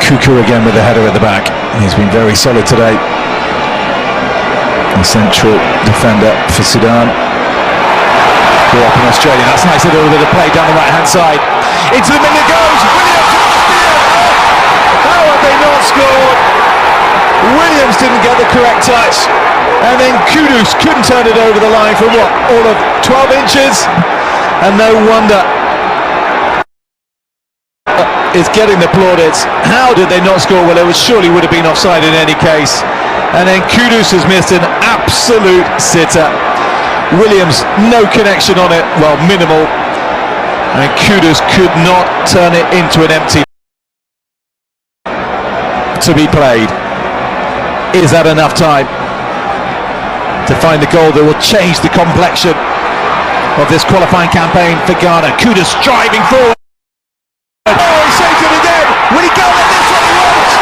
Kuku again with the header at the back. He's been very solid today. The central defender for Sudan. Go up in Australia. That's nice, a little bit of play down the right hand side. Into the middle it goes. Williams! How have they not scored? Williams didn't get the correct touch. And then Kudus couldn't turn it over the line from what? All of 12 inches? And no wonder is getting the plaudits. How did they not score? Well, it surely would have been offside in any case. And then Kudus has missed an absolute sitter. Williams, no connection on it, well, minimal. And Kudus could not turn it into an empty to be played. Is that enough time to find the goal that will change the complexion of this qualifying campaign for Ghana? Kudus driving forward. Oh, he saves it again. Will he go on this one? He won't,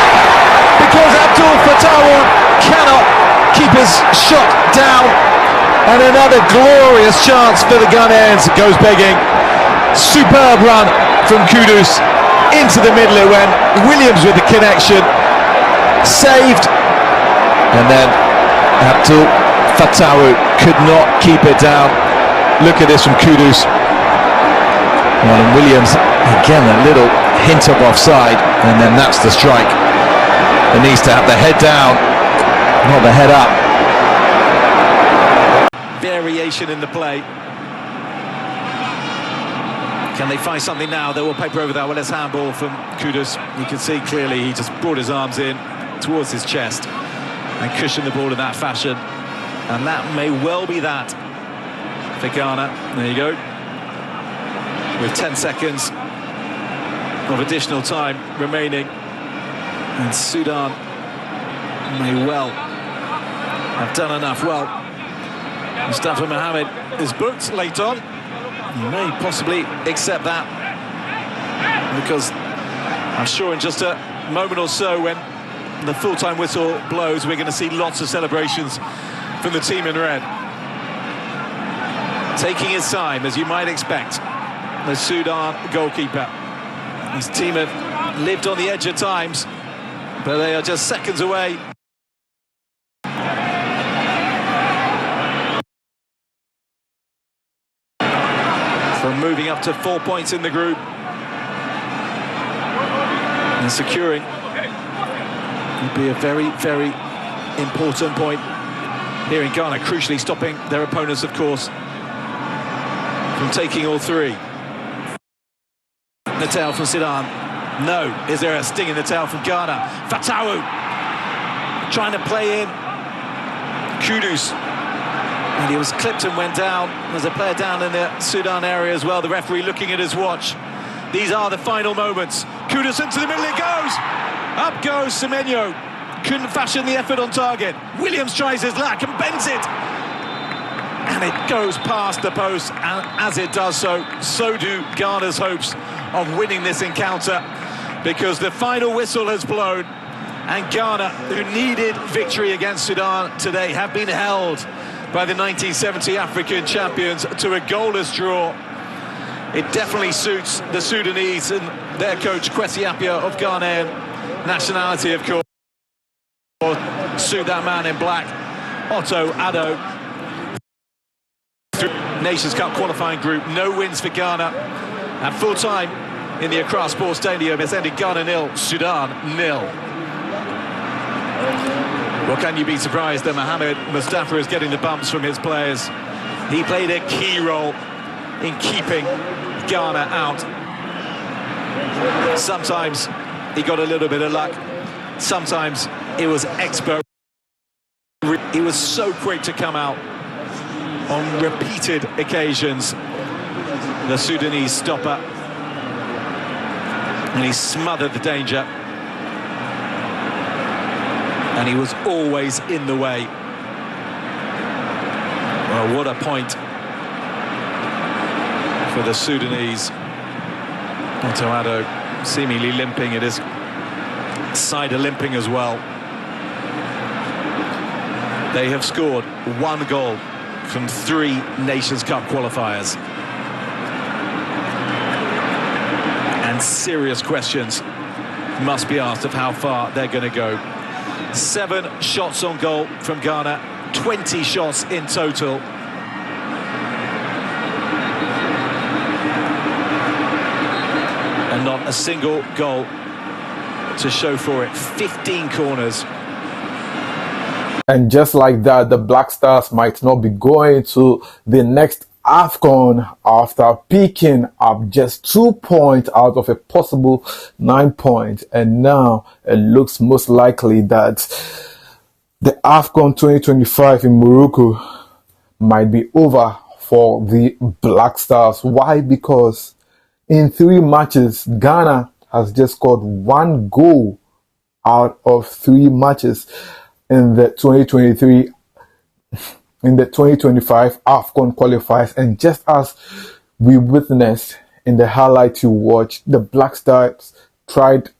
because Abdul Fattah cannot keep his shot down. And another glorious chance for the Ghanaians. Goes begging. Superb run from Kudus. Into the middle it went. Williams with the connection. Saved. And then Abdul Fattah could not keep it down. Look at this from Kudus. Well, and Williams, again, a little hint of offside. And then that's the strike. It needs to have the head down, not the head up. Variation in the play. Can they find something now? They will paper over that. Well, it's handball from Kudus. You can see clearly he just brought his arms in towards his chest and cushioned the ball in that fashion. And that may well be that for Ghana. There you go. With 10 seconds of additional time remaining. And Sudan may well have done enough. Well, Mustafa Mohamed is booked late on. He may possibly accept that, because I'm sure in just a moment or so, when the full-time whistle blows, we're going to see lots of celebrations from the team in red. Taking his time, as you might expect, the Sudan goalkeeper. His team have lived on the edge at times, but they are just seconds away. From moving up to 4 points in the group and securing would be a very, very important point here in Ghana, crucially stopping their opponents, of course, from taking all three. The tail from Sudan. No. Is there a sting in the tail from Ghana? Fattah trying to play in. Kudus. And he was clipped and went down. There's a player down in the Sudan area as well. The referee looking at his watch. These are the final moments. Kudus into the middle, it goes! Up goes Semenyo. Couldn't fashion the effort on target. Williams tries his luck and bends it. And it goes past the post. And as it does so, so do Ghana's hopes of winning this encounter. Because the final whistle has blown. And Ghana, who needed victory against Sudan today, have been held by the 1970 African champions to a goalless draw. It definitely suits the Sudanese and their coach Kwesi Appiah, of Ghanaian nationality, of course. Suit that man in black, Otto Addo. Nations Cup qualifying group, no wins for Ghana. At full time in the Accra Sports Stadium, it's ended Ghana 0, Sudan 0. Well, can you be surprised that Mohamed Mustafa is getting the bumps from his players? He played a key role in keeping Ghana out. Sometimes he got a little bit of luck. Sometimes it was expert. He was so quick to come out on repeated occasions. The Sudanese stopper. And he smothered the danger. And he was always in the way. Well, what a point for the Sudanese. Otto Addo seemingly limping, it is side limping as well. They have scored one goal from 3 Nations Cup qualifiers. And serious questions must be asked of how far they're going to go. 7 shots on goal from Ghana, 20 shots in total. And not a single goal to show for it. 15 corners. And just like that, the Black Stars might not be going to the next AFCON after picking up just 2 points out of a possible 9 points. And now it looks most likely that the AFCON 2025 in Morocco might be over for the Black Stars. Why? Because in 3 matches, Ghana has just scored 1 goal out of 3 matches in the 2025 AFCON qualifiers. And just as we witnessed in the highlight you watched, the Black Stars tried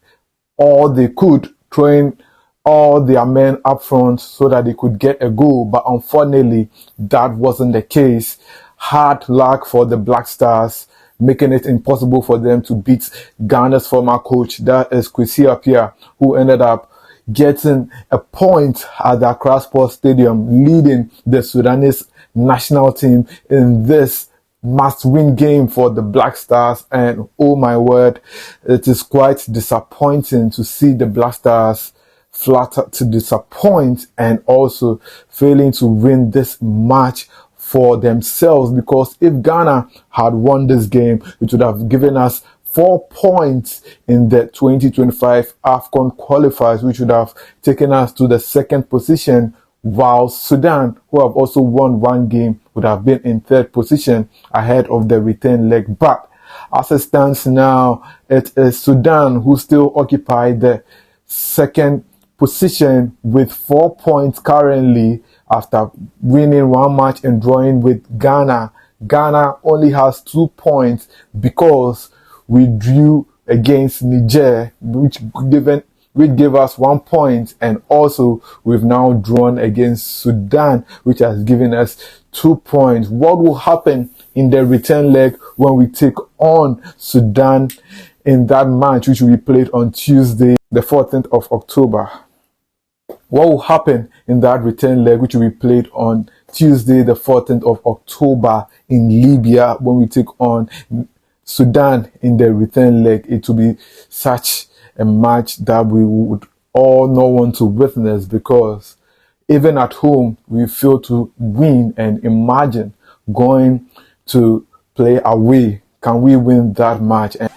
all they could, throwing all their men up front so that they could get a goal, but unfortunately that wasn't the case. Hard luck for the Black Stars, making it impossible for them to beat Ghana's former coach, that is Kwesi Appiah, who ended up getting a point at the Accra Sports Stadium, leading the Sudanese national team in this must-win game for the Black Stars. And oh my word, it is quite disappointing to see the Black Stars flat to disappoint and also failing to win this match for themselves, because if Ghana had won this game, it would have given us 4 points in the 2025 AFCON qualifiers, which would have taken us to the 2nd position, while Sudan, who have also won 1 game, would have been in 3rd position ahead of the return leg. But as it stands now, it is Sudan who still occupy the 2nd position with 4 points currently after winning 1 match and drawing with Ghana. Ghana only has 2 points because we drew against Niger, which gave us 1 point, and also we've now drawn against Sudan, which has given us 2 points. What will happen in the return leg when we take on Sudan in that match, which will be played on Tuesday, the 14th of October? What will happen in that return leg, which will be played on Tuesday, the 14th of October in Libya, when we take on Sudan in the return leg? It will be such a match that we would all not want to witness, because even at home we fail to win, and imagine going to play away. Can we win that match? And